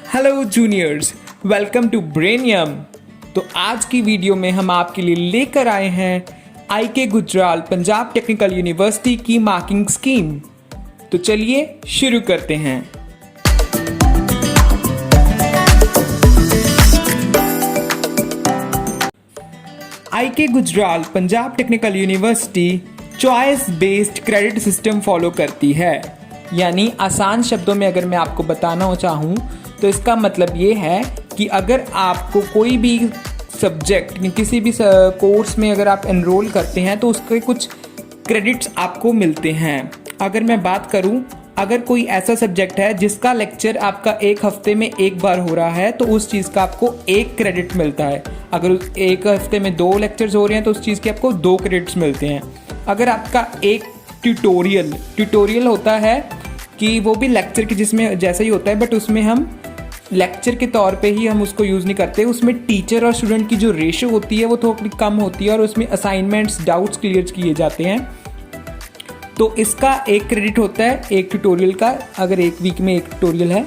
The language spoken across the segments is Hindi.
Hello juniors, welcome to Brainium. तो आज की वीडियो में हम आपके लिए लेकर आए हैं IK Gujral Punjab technical university की मार्किंग स्कीम। तो चलिए शुरू करते हैं। IK Gujral Punjab technical university choice based credit system follow करती है। यानी आसान शब्दों में अगर मैं आपको बताना चाहूँ तो इसका मतलब ये है कि अगर आपको कोई भी सब्जेक्ट किसी भी कोर्स में अगर आप एनरोल करते हैं तो उसके कुछ क्रेडिट्स आपको मिलते हैं। अगर मैं बात करूं, अगर कोई ऐसा सब्जेक्ट है जिसका लेक्चर आपका एक हफ्ते में एक बार हो रहा है तो उस चीज़ का आपको 1 क्रेडिट मिलता है। अगर एक हफ्ते में 2 लेक्चर्स हो रहे हैं तो उस चीज़ के आपको 2 क्रेडिट्स मिलते हैं। अगर आपका एक ट्यूटोरियल होता है कि वो भी लेक्चर के जिसमें जैसा ही होता है, बट उसमें हम लेक्चर के तौर पे ही हम उसको यूज़ नहीं करते। उसमें टीचर और स्टूडेंट की जो रेशो होती है वो थोड़ी कम होती है और उसमें असाइनमेंट्स, डाउट्स क्लियर किए जाते हैं। तो इसका 1 क्रेडिट होता है एक ट्यूटोरियल का, अगर एक वीक में 1 ट्यूटोरियल है।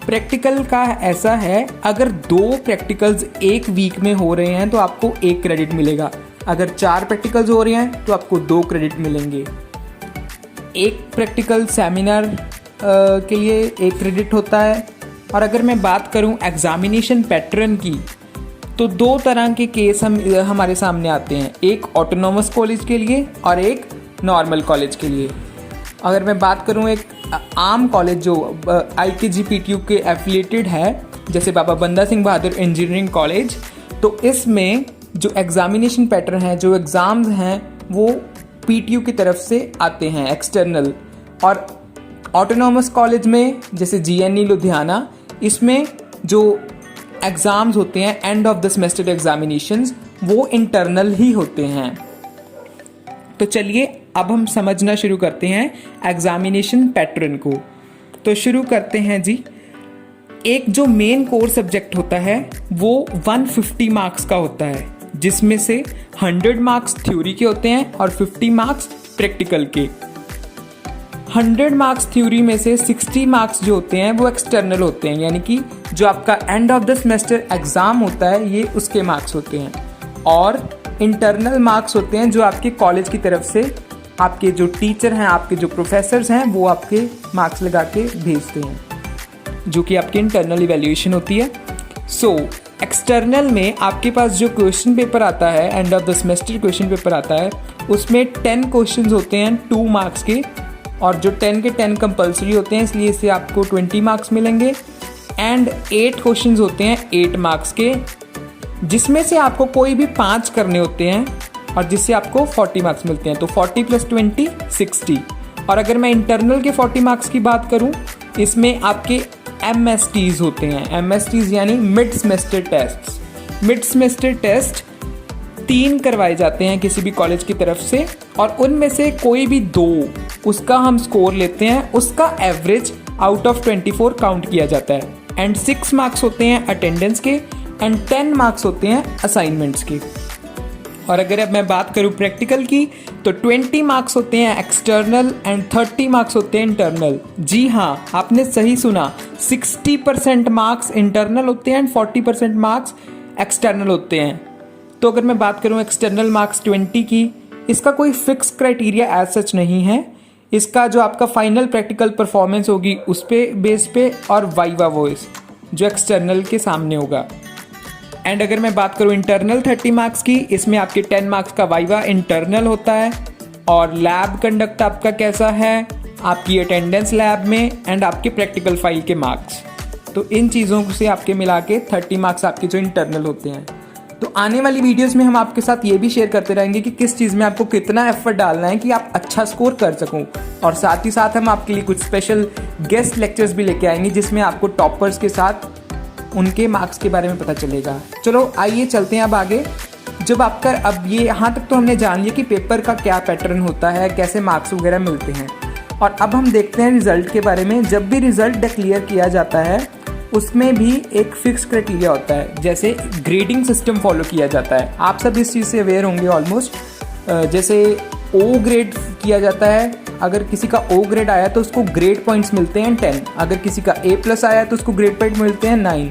प्रैक्टिकल का ऐसा है, अगर 2 प्रैक्टिकल्स एक वीक में हो रहे हैं तो आपको 1 क्रेडिट मिलेगा। अगर 4 प्रैक्टिकल्स हो रहे हैं तो आपको 2 क्रेडिट मिलेंगे। एक प्रैक्टिकल सेमिनार के लिए 1 क्रेडिट होता है। और अगर मैं बात करूं एग्जामिनेशन पैटर्न की, तो 2 तरह के केस हमारे सामने आते हैं, एक ऑटोनॉमस कॉलेज के लिए और एक नॉर्मल कॉलेज के लिए। अगर मैं बात करूं एक आम कॉलेज जो IKGPTU के एफिलिएटेड है, जैसे बाबा बंदा सिंह बहादुर इंजीनियरिंग कॉलेज, तो इसमें जो एग्जामिनेशन पैटर्न है, जो एग्ज़ाम्स हैं वो PTU की तरफ से आते हैं एक्सटर्नल। और ऑटोनॉमस कॉलेज में जैसे GNE लुधियाना, इसमें जो एग्ज़ाम्स होते हैं end of the semester examinations वो इंटरनल ही होते हैं। तो चलिए अब हम समझना शुरू करते हैं एग्जामिनेशन पैटर्न को। तो शुरू करते हैं जी। एक जो मेन कोर सब्जेक्ट होता है वो 150 मार्क्स का होता है, जिसमें से 100 मार्क्स थ्योरी के होते हैं और 50 मार्क्स प्रैक्टिकल के। 100 मार्क्स थ्योरी में से 60 मार्क्स जो होते हैं वो एक्सटर्नल होते हैं, यानी कि जो आपका end of the semester exam होता है ये उसके मार्क्स होते हैं। और इंटरनल मार्क्स होते हैं जो आपके कॉलेज की तरफ से आपके जो टीचर हैं, आपके जो प्रोफेसर्स हैं वो आपके मार्क्स लगा के भेजते हैं, जो कि आपकी इंटरनल इवैल्यूएशन होती है। सो एक्सटर्नल में आपके पास जो क्वेश्चन पेपर आता है, end of the semester question paper आता है, उसमें 10 क्वेश्चन होते हैं 2 मार्क्स के, और जो 10 के 10 कंपलसरी होते हैं, इसलिए इससे आपको 20 मार्क्स मिलेंगे। एंड 8 क्वेश्चंस होते हैं 8 मार्क्स के, जिसमें से आपको कोई भी 5 करने होते हैं और जिससे आपको 40 मार्क्स मिलते हैं। तो 40 + 20 60। और अगर मैं इंटरनल के 40 मार्क्स की बात करूं, इसमें आपके MSTs होते हैं। MSTs यानी mid semester test. Mid semester test 3 करवाए जाते हैं किसी भी कॉलेज की तरफ से, और उनमें से कोई भी 2 उसका हम स्कोर लेते हैं, उसका एवरेज आउट ऑफ 24 काउंट किया जाता है। एंड 6 मार्क्स होते हैं अटेंडेंस के एंड 10 मार्क्स होते हैं असाइनमेंट्स के। और अगर अब मैं बात करूं प्रैक्टिकल की, तो 20 मार्क्स होते हैं एक्सटर्नल एंड 30 मार्क्स होते हैं इंटरनल। जी हाँ, आपने सही सुना, 60% मार्क्स इंटरनल होते हैं एंड 40% मार्क्स एक्सटर्नल होते हैं। तो अगर मैं बात करूं एक्सटर्नल मार्क्स 20 की, इसका कोई फिक्स क्राइटेरिया एज सच नहीं है। इसका जो आपका फाइनल प्रैक्टिकल परफॉर्मेंस होगी उस पे बेस पे, और वाइवा वॉइस जो एक्सटर्नल के सामने होगा। एंड अगर मैं बात करूं इंटरनल 30 मार्क्स की, इसमें आपके 10 मार्क्स का वाइवा इंटरनल होता है, और लैब कंडक्ट आपका कैसा है, आपकी अटेंडेंस लैब में, एंड आपके प्रैक्टिकल फाइल के मार्क्स। तो इन चीज़ों से आपके मिला के 30 मार्क्स आपके जो इंटरनल होते हैं। तो आने वाली वीडियोस में हम आपके साथ ये भी शेयर करते रहेंगे कि किस चीज़ में आपको कितना एफर्ट डालना है कि आप अच्छा स्कोर कर सकूं। और साथ ही साथ हम आपके लिए कुछ स्पेशल गेस्ट लेक्चर्स भी लेके आएंगे, जिसमें आपको टॉपर्स के साथ उनके मार्क्स के बारे में पता चलेगा। चलो आइए चलते हैं अब आगे। जब आपका अब ये यहाँ तक तो हमने जान लिया कि पेपर का क्या पैटर्न होता है, कैसे मार्क्स वगैरह मिलते हैं, और अब हम देखते हैं रिजल्ट के बारे में। जब भी रिजल्ट डिक्लेयर किया जाता है उसमें भी एक फिक्स क्राइटेरिया होता है, जैसे ग्रेडिंग सिस्टम फॉलो किया जाता है। आप सब इस चीज़ से अवेयर होंगे ऑलमोस्ट। जैसे O ग्रेड किया जाता है अगर किसी का O ग्रेड आया तो उसको ग्रेड पॉइंट्स मिलते हैं 10, अगर किसी का A+ आया तो उसको ग्रेड पॉइंट मिलते हैं 9,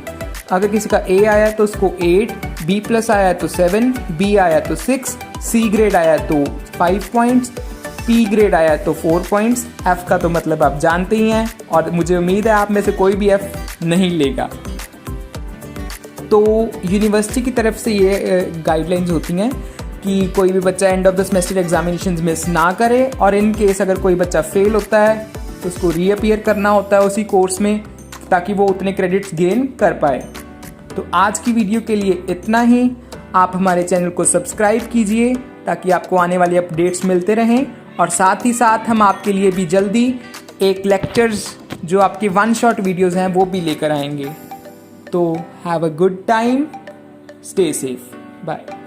अगर किसी का A आया तो उसको 8, B+ आया तो 7, B आया तो 6, C ग्रेड आया तो 5 पॉइंट्स, P ग्रेड आया तो 4 पॉइंट्स, F का तो मतलब आप जानते ही हैं और मुझे उम्मीद है आप में से कोई भी F नहीं लेगा। तो यूनिवर्सिटी की तरफ से ये गाइडलाइंस होती हैं कि कोई भी बच्चा end of the semester examinations miss ना करे, और इन केस अगर कोई बच्चा फेल होता है तो उसको रीअपीयर करना होता है उसी कोर्स में, ताकि वो उतने क्रेडिट्स गेन कर पाए। तो आज की वीडियो के लिए इतना ही। आप हमारे चैनल को सब्सक्राइब कीजिए ताकि आपको आने वाले अपडेट्स मिलते रहें, और साथ ही साथ हम आपके लिए भी जल्दी एक लेक्चर्स जो आपके 1 शॉट वीडियोज़ हैं वो भी लेकर आएंगे। तो have a good time, stay safe, bye.